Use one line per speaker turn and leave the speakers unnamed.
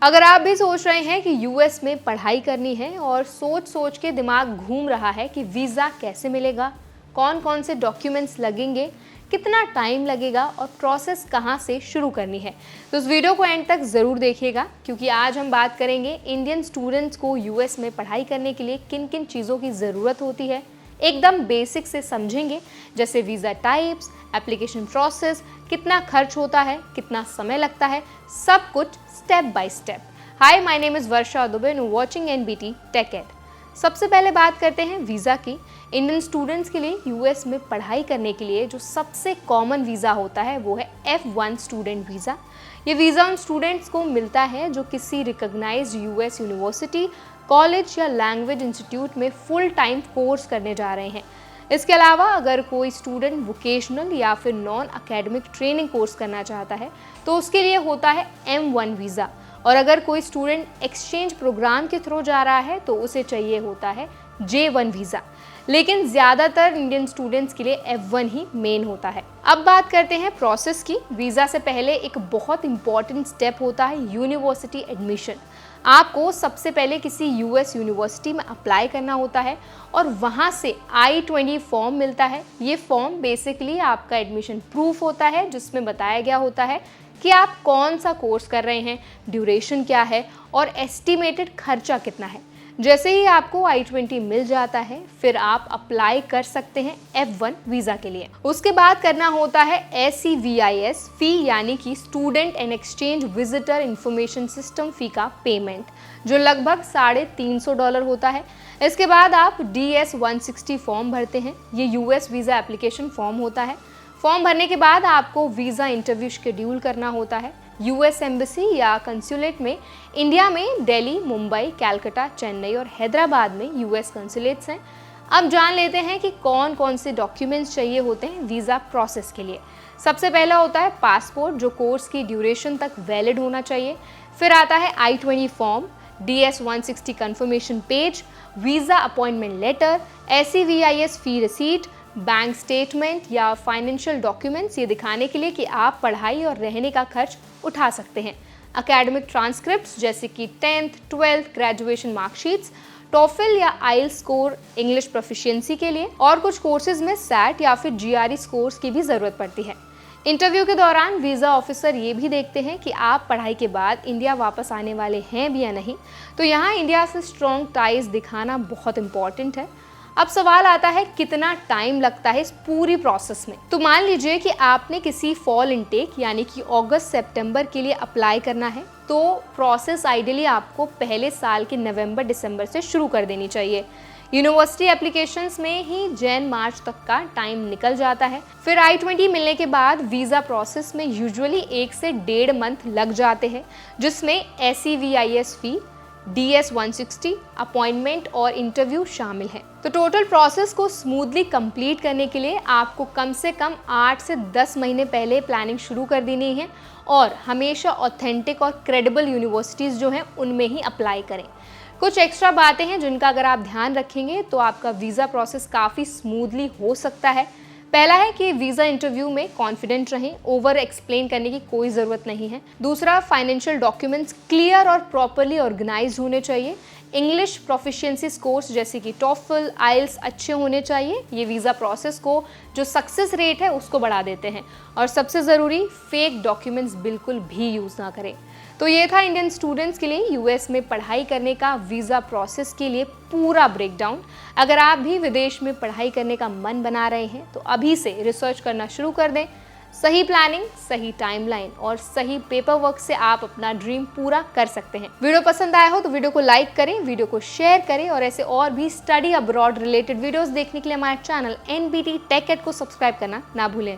अगर आप भी सोच रहे हैं कि यूएस में पढ़ाई करनी है और सोच सोच के दिमाग घूम रहा है कि वीज़ा कैसे मिलेगा, कौन कौन से डॉक्यूमेंट्स लगेंगे, कितना टाइम लगेगा और प्रोसेस कहाँ से शुरू करनी है, तो इस वीडियो को एंड तक ज़रूर देखिएगा, क्योंकि आज हम बात करेंगे इंडियन स्टूडेंट्स को यूएस में पढ़ाई करने के लिए किन किन चीज़ों की ज़रूरत होती है। एकदम बेसिक से समझेंगे, जैसे वीज़ा टाइप्स, एप्लीकेशन प्रोसेस, कितना खर्च होता है, कितना समय लगता है, सब कुछ step by step. Hi, my name is Varsha Dubey and watching NBT tech ed. सबसे पहले बात करते हैं वीज़ा की। इंडियन स्टूडेंट्स के लिए यूएस में पढ़ाई करने के लिए जो सबसे कॉमन वीज़ा होता है वो है F1 स्टूडेंट वीज़ा। ये वीज़ा उन स्टूडेंट्स को मिलता है जो किसी रिकॉग्नाइज्ड यूएस यूनिवर्सिटी, कॉलेज या लैंग्वेज इंस्टीट्यूट में फुल टाइम कोर्स करने जा रहे हैं। इसके अलावा अगर कोई स्टूडेंट वोकेशनल या फिर नॉन अकेडमिक ट्रेनिंग कोर्स करना चाहता है तो उसके लिए होता है M1 वीज़ा, और अगर कोई स्टूडेंट एक्सचेंज प्रोग्राम के थ्रू जा रहा है तो उसे चाहिए होता है J1 वीज़ा। लेकिन ज़्यादातर इंडियन स्टूडेंट्स के लिए F1 ही मेन होता है। अब बात करते हैं प्रोसेस की। वीज़ा से पहले एक बहुत इंपॉर्टेंट स्टेप होता है यूनिवर्सिटी एडमिशन। आपको सबसे पहले किसी यूएस यूनिवर्सिटी में अप्लाई करना होता है और वहाँ से I-20 फॉर्म मिलता है। ये फॉर्म बेसिकली आपका एडमिशन प्रूफ होता है, जिसमें बताया गया होता है कि आप कौन सा कोर्स कर रहे हैं, ड्यूरेशन क्या है और एस्टिमेटेड खर्चा कितना है। जैसे ही आपको I-20 मिल जाता है फिर आप अप्लाई कर सकते हैं F1 वीज़ा के लिए। उसके बाद करना होता है SEVIS फ़ी, यानी कि student and exchange visitor information system fee का पेमेंट, जो लगभग $350 होता है। इसके बाद आप DS-160 फॉर्म भरते हैं। ये यूएस वीज़ा एप्लीकेशन फॉर्म होता है। फॉर्म भरने के बाद आपको वीज़ा इंटरव्यू शेड्यूल करना होता है। यूएस एम्बेसी या कंसुलेट में इंडिया में दिल्ली, मुंबई, कलकत्ता, चेन्नई और हैदराबाद में यूएस कंसुलेट्स हैं। अब जान लेते हैं कि कौन कौन से डॉक्यूमेंट्स चाहिए होते हैं वीज़ा प्रोसेस के लिए। सबसे पहला होता है पासपोर्ट, जो कोर्स की ड्यूरेशन तक वैलिड होना चाहिए। फिर आता है I-20 form, DS-160 confirmation page, visa appointment letter, SEVIS fee receipt, bank statement या फाइनेंशियल डॉक्यूमेंट्स, ये दिखाने के लिए कि आप पढ़ाई और रहने का खर्च उठा सकते हैं। एकेडमिक ट्रांसक्रिप्ट्स, जैसे कि 10th, 12th, ग्रेजुएशन मार्कशीट्स, टॉफल या आइल्स स्कोर इंग्लिश प्रोफिशिएंसी के लिए, और कुछ कोर्सेज में SAT या फिर GRE स्कोर्स की भी ज़रूरत पड़ती है। इंटरव्यू के दौरान वीज़ा ऑफिसर ये भी देखते हैं कि आप पढ़ाई के बाद इंडिया वापस आने वाले हैं भी या नहीं, तो यहाँ इंडिया से स्ट्रॉन्ग टाइज दिखाना बहुत इंपॉर्टेंट है। अब सवाल आता है कितना टाइम लगता है इस पूरी प्रोसेस में। तो मान लीजिए कि आपने किसी फॉल इनटेक यानी कि अगस्त सितंबर के लिए अप्लाई करना है, तो प्रोसेस आइडियली आपको पहले साल के नवंबर दिसंबर से शुरू कर देनी चाहिए। यूनिवर्सिटी एप्लीकेशंस में ही जैन-मार्च तक का टाइम निकल जाता है। फिर I-20 मिलने के बाद वीज़ा प्रोसेस में यूजुअली 1 से 1.5 मंथ लग जाते हैं, जिसमें SEVIS फ़ी, DS-160, अपॉइंटमेंट और इंटरव्यू शामिल है। तो टोटल प्रोसेस को स्मूथली कंप्लीट करने के लिए आपको कम से कम 8 से 10 महीने पहले प्लानिंग शुरू कर देनी है, और हमेशा ऑथेंटिक और क्रेडिबल यूनिवर्सिटीज़ जो हैं उनमें ही अप्लाई करें। कुछ एक्स्ट्रा बातें हैं जिनका अगर आप ध्यान रखेंगे तो आपका वीज़ा प्रोसेस काफ़ी स्मूथली हो सकता है। पहला है कि वीज़ा इंटरव्यू में कॉन्फिडेंट रहें, ओवर एक्सप्लेन करने की कोई ज़रूरत नहीं है। दूसरा, फाइनेंशियल डॉक्यूमेंट्स क्लियर और प्रॉपर्ली ऑर्गेनाइज होने चाहिए। इंग्लिश प्रोफिशिएंसी स्कोर्स जैसे कि टॉफल, आइल्स अच्छे होने चाहिए। ये वीज़ा प्रोसेस को जो सक्सेस रेट है उसको बढ़ा देते हैं। और सबसे ज़रूरी, फेक डॉक्यूमेंट्स बिल्कुल भी यूज़ ना करें। तो ये था इंडियन स्टूडेंट्स के लिए यूएस में पढ़ाई करने का वीज़ा प्रोसेस के लिए पूरा ब्रेकडाउन। अगर आप भी विदेश में पढ़ाई करने का मन बना रहे हैं तो अभी से रिसर्च करना शुरू कर दें। सही प्लानिंग, सही टाइमलाइन और सही पेपर वर्क से आप अपना ड्रीम पूरा कर सकते हैं। वीडियो पसंद आया हो तो वीडियो को लाइक करें, वीडियो को शेयर करें, और ऐसे और भी स्टडी अब्रॉड रिलेटेड वीडियोस देखने के लिए हमारे चैनल NBT टेक एड को सब्सक्राइब करना ना भूलें।